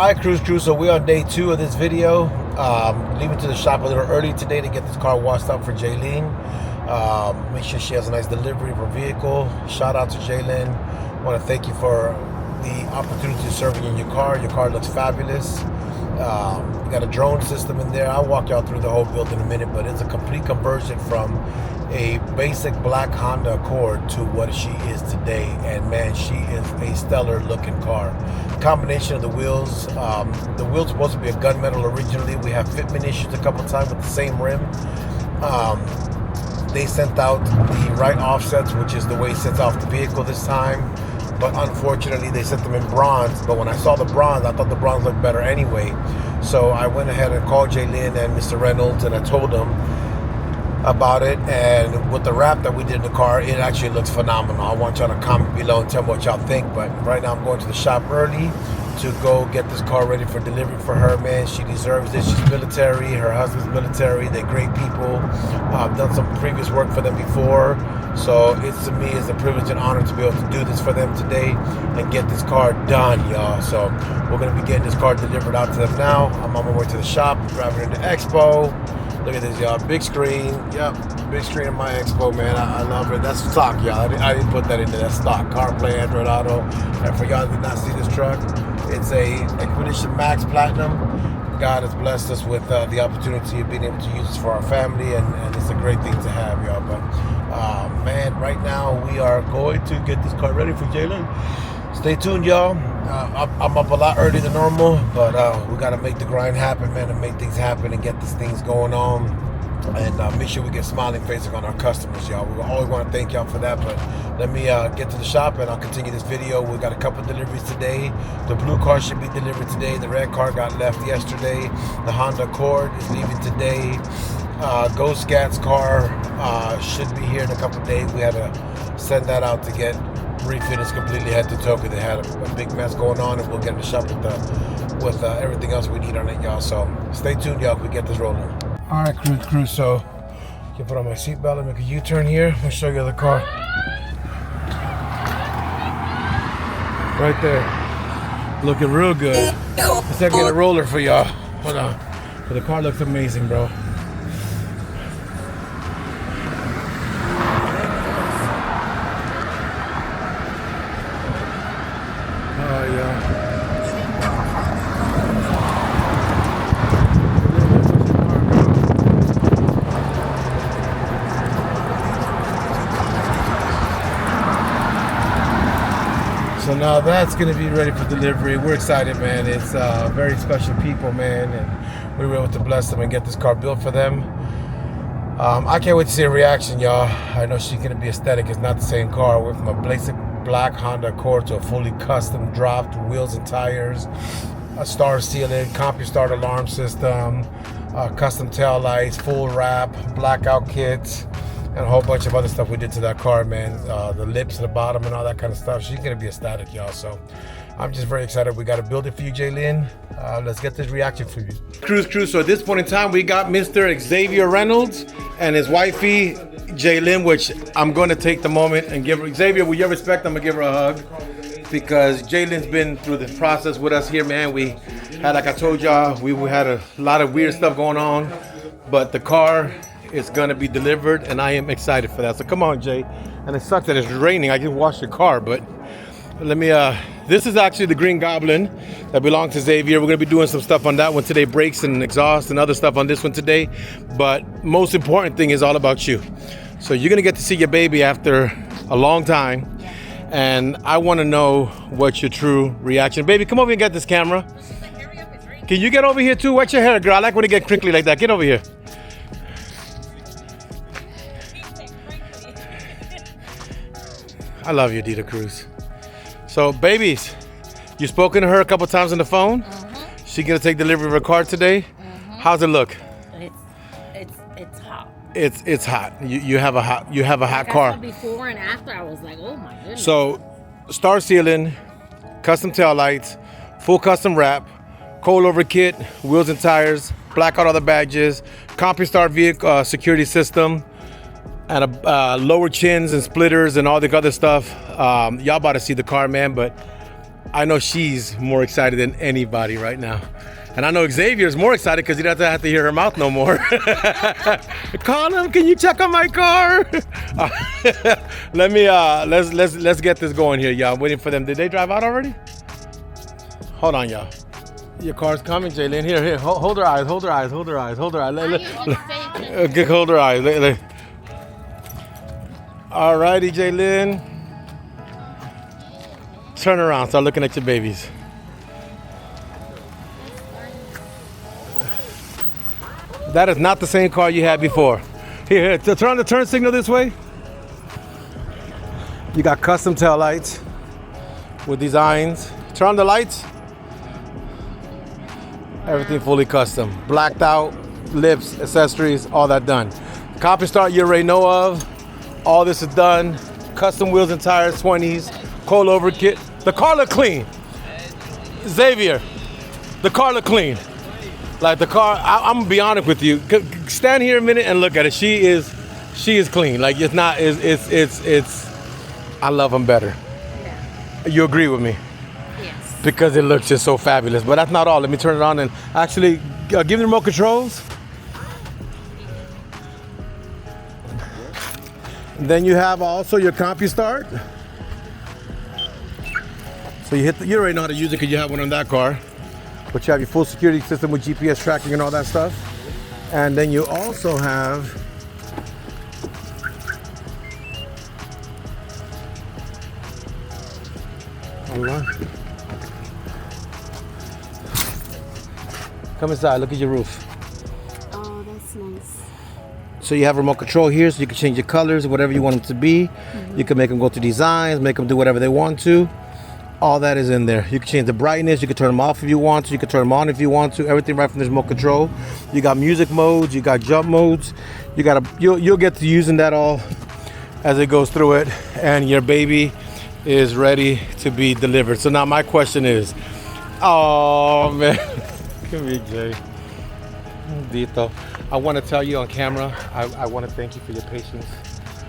Alright, crew, so we're on day 2 of this video. Leaving to the shop a little early today to get this car washed up for Jaylene. Make sure she has a nice delivery of her vehicle. Shout out to Jaylene. I want to thank you for the opportunity to serve in your car. Your car looks fabulous. You got a drone system in there. I'll walk y'all through the whole build in a minute, but it's a complete conversion from a basic black Honda Accord to what she is today. And man, she is a stellar looking car. Combination of the wheels supposed to be a gunmetal originally. We have fitment issues a couple times with the same rim. They sent out the right offsets, which is the way it sets off the vehicle this time, but unfortunately they sent them in bronze. But when I saw the bronze, I thought the bronze looked better anyway, so I went ahead and called Jaylene and Mr. Reynolds, and I told them about it. And with the wrap that we did in the car, it actually looks phenomenal. I want y'all to comment below and tell me what y'all think. But right now I'm going to the shop early to go get this car ready for delivery for her. Man, she deserves this. She's military, her husband's military. They're great people. I've done some previous work for them before, so it's, to me, it's a privilege and honor to be able to do this for them today and get this car done, y'all. So we're gonna be getting this car delivered out to them now. I'm on my way to the shop, driving into Expo. Look at this, y'all. Big screen. Yep, big screen in my Expo, man. I love it. That's stock, y'all. I didn't put that into that stock. CarPlay, Android Auto. And for y'all who did not see this truck, it's a Expedition Max Platinum. God has blessed us with the opportunity of being able to use this for our family, and it's a great thing to have, y'all. But man, right now we are going to get this car ready for Jaylene. Stay tuned, y'all. I'm up a lot earlier than normal, but we got to make the grind happen, man, and make things happen and get these things going on, and make sure we get smiling faces on our customers, y'all. We always want to thank y'all for that. But let me get to the shop and I'll continue this video. We got a couple deliveries today. The blue car should be delivered today. The red car got left yesterday. The Honda Accord is leaving today. Ghost Scat's car should be here in a couple days. We had to send that out to get refitted completely head to toe because they had a big mess going on, and we'll get in the shop with everything else we need on it, y'all. So stay tuned, y'all, if we get this rolling. All right, crew. So you can put on my seatbelt and make a U-turn here. I'll show you the car. Right there, looking real good. Let's get a roller for y'all. Hold on. But the car looks amazing, bro. So now that's going to be ready for delivery. We're excited, man. It's very special people, man, and we were able to bless them and get this car built for them. I can't wait to see a reaction, y'all. I know she's going to be ecstatic. It's not the same car. We're from a basic black Honda Accord to a fully custom dropped wheels and tires, a star ceiling, CompuStart alarm system, custom tail lights, full wrap, blackout kits, and a whole bunch of other stuff we did to that car, man. The lips at the bottom and all that kind of stuff. She's gonna be ecstatic, y'all. So I'm just very excited. We gotta build it for you, Jaylene. Let's get this reaction for you. Crew. So at this point in time, we got Mr. Xavier Reynolds and his wifey, Jaylene, which I'm gonna take the moment and give her, Xavier, with your respect, I'm gonna give her a hug, because Jaylene's been through this process with us here, man. We had, like I told y'all, we had a lot of weird stuff going on, but the car is gonna be delivered, and I am excited for that. So come on, Jay. And it sucks that it's raining. I can wash your car, but let me, this is actually the Green Goblin that belonged to Xavier. We're gonna be doing some stuff on that one today, brakes and exhaust and other stuff on this one today. But most important thing is all about you. So you're gonna get to see your baby after a long time, and I wanna know what your true reaction. Baby, come over and get this camera. Can you get over here too? Watch your hair, girl. I like when it get crinkly like that. Get over here. I love you, Dita Cruz. So, babies, you've spoken to her a couple times on the phone. She gonna take delivery of her car today. How's it look? It's hot. It's hot. You have a hot car. Before and after, I was like, oh my goodness. So, star ceiling, custom tail lights, full custom wrap, coilover kit, wheels and tires, blackout all the badges, CompuStart vehicle security system, and lower chins and splitters and all the other stuff. Y'all about to see the car, man, but I know she's more excited than anybody right now. And I know Xavier's more excited because he doesn't have to hear her mouth no more. Call him, can you check on my car? Let me, let's get this going here, y'all. I'm waiting for them. Did they drive out already? Hold on, y'all. Your car's coming, Jaylin. Here, hold her eyes, hold her eyes, hold her eyes, hold her eyes. Okay, hold her eyes. All righty, Jaylin. Turn around, start looking at your babies. That is not the same car you had before. Here, turn on the turn signal this way. You got custom tail lights with designs. Turn on the lights. Everything fully custom. Blacked out, lips, accessories, all that done. Copy start you already know of. All this is done. Custom wheels and tires, 20s. Coilover kit. The car look clean. Xavier, the car look clean. Like the car, I'm gonna be honest with you. Stand here a minute and look at it. She is clean. Like it's not. It's. I love them better. Yeah. You agree with me? Yes. Because it looks just so fabulous. But that's not all. Let me turn it on and actually give me the remote controls. And then you have also your CompuStart. So you already know how to use it because you have one on that car. But you have your full security system with GPS tracking and all that stuff. And then you also have come inside, look at your roof. Oh, that's nice. So you have remote control here, so you can change your colors, whatever you want them to be. Mm-hmm. You can make them go to designs, make them do whatever they want to. All that is in there. You can change the brightness. You can turn them off if you want to. You can turn them on if you want to. Everything right from the remote control. You got music modes. You got jump modes. You'll get to using that all as it goes through it. And your baby is ready to be delivered. So now my question is, oh man, come here, Jay. Dito. I want to tell you on camera. I want to thank you for your patience.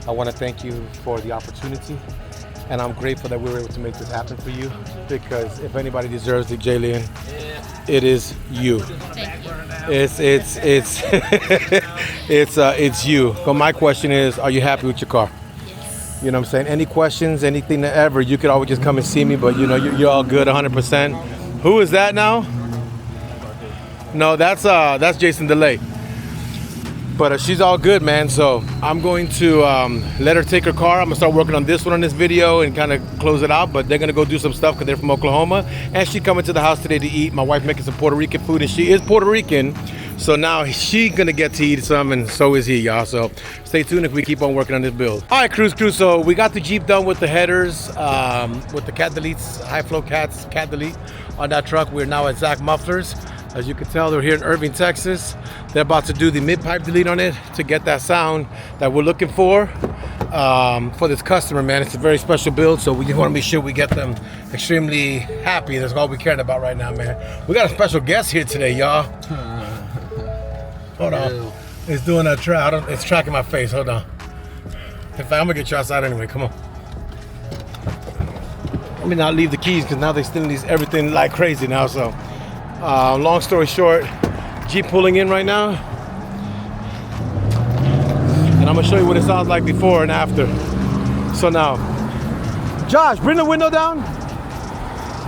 I want to thank you for the opportunity. And I'm grateful that we were able to make this happen for you, because if anybody deserves it, Jaylin, it is you. Thank you. It's you. So my question is, are you happy with your car? Yes. You know what I'm saying? Any questions, anything that ever, you could always just come and see me, but you know, you're all good 100%. Who is that now? No, that's Jason DeLay. But she's all good, man. So I'm going to let her take her car. I'm gonna start working on this one on this video and kind of close it out. But they're gonna go do some stuff because they're from Oklahoma. And she coming to the house today to eat. My wife making some Puerto Rican food, and she is Puerto Rican. So now she's gonna get to eat some, and so is he, y'all. So stay tuned if we keep on working on this build. All right, crew. So we got the Jeep done with the headers, with the cat deletes, high flow cat delete on that truck. We're now at Zach Mufflers. As you can tell, they're here in Irving, Texas. They're about to do the mid-pipe delete on it to get that sound that we're looking for this customer, man. It's a very special build, so we just want to make sure we get them extremely happy. That's all we caring about right now, man. We got a special guest here today, y'all. Hold on. It's doing a track. It's tracking my face. Hold on. In fact, I'm going to get you outside anyway. Come on. Let me not leave the keys because now they're stealing everything like crazy now, so. Long story short, Jeep pulling in right now, and I'm gonna show you what it sounds like before and after. So now, Josh, bring the window down.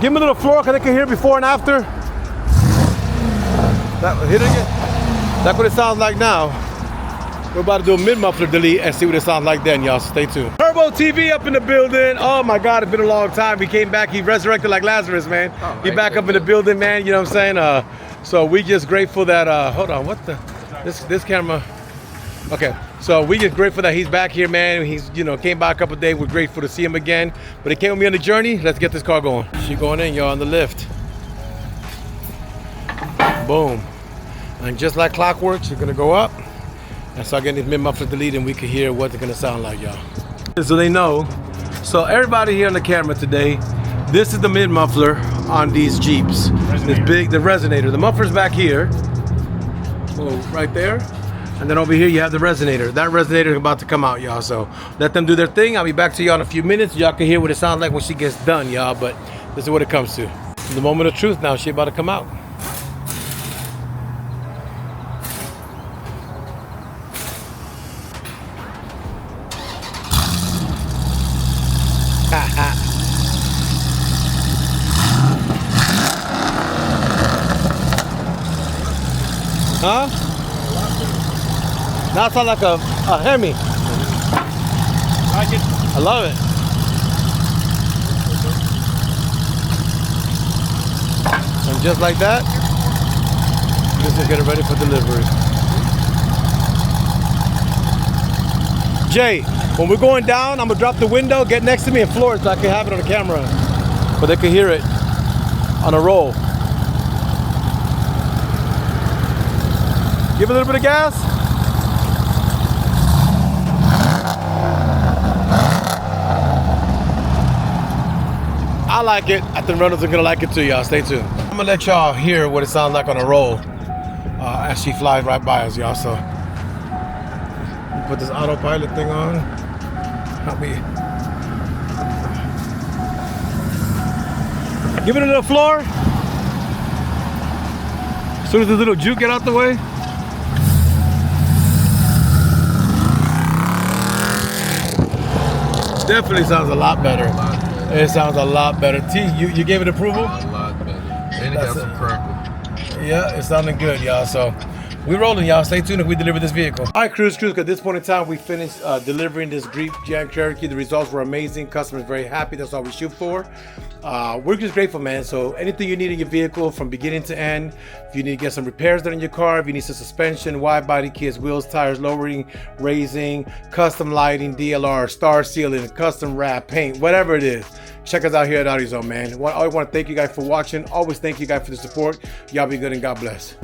Give me a little floor because I can hear before and after. Hit it again. That's what it sounds like now. We're about to do a mid-muffler delete and see what it sounds like then, y'all. So stay tuned. Turbo TV up in the building. Oh my God, it's been a long time. He came back. He resurrected like Lazarus, man. Oh, he back up in the building, man. You know what I'm saying? So we just grateful that. Hold on, what the? This camera. Okay, so we just grateful that he's back here, man. He's came by a couple of days. We're grateful to see him again. But he came with me on the journey. Let's get this car going. She going in, y'all, on the lift. Boom. And just like clockwork, she's gonna go up. And start getting this mid-muffler delete, and we can hear what they're gonna sound like, y'all. So they know. So everybody here on the camera today, this is the mid-muffler on these Jeeps. This big, the resonator. The muffler's back here. Oh, right there. And then over here you have the resonator. That resonator is about to come out, y'all. So let them do their thing. I'll be back to y'all in a few minutes. Y'all can hear what it sounds like when she gets done, y'all. But This is what it comes to. The moment of truth now. She about to come out. Huh? Now it's like a Hemi. I love it. And just like that, this is getting ready for delivery. Jay, when we're going down, I'm gonna drop the window, get next to me and floor it so I can have it on the camera, but they can hear it on a roll. Give it a little bit of gas. I like it. I think runners are gonna like it too, y'all. Stay tuned. I'm gonna let y'all hear what it sounds like on a roll as she flies right by us, y'all. So put this autopilot thing on. Help me. Give it a little floor. As soon as the little juke get out the way. Definitely sounds a lot better. It sounds a lot better. T, you gave it approval? A lot better. And it got some crackle. Yeah, it's sounding good, y'all. So we're rolling, y'all. Stay tuned if we deliver this vehicle. All right, cruise. At this point in time, we finished delivering this Jeep Cherokee. The results were amazing. Customers very happy. That's all we shoot for. We're just grateful, man. So anything you need in your vehicle from beginning to end, if you need to get some repairs done in your car, if you need some suspension, wide body kits, wheels, tires, lowering, raising, custom lighting, DLR, star sealing, custom wrap, paint, whatever it is, check us out here at AUDIOZONE, man. I want to thank you guys for watching. Always thank you guys for the support. Y'all be good and God bless.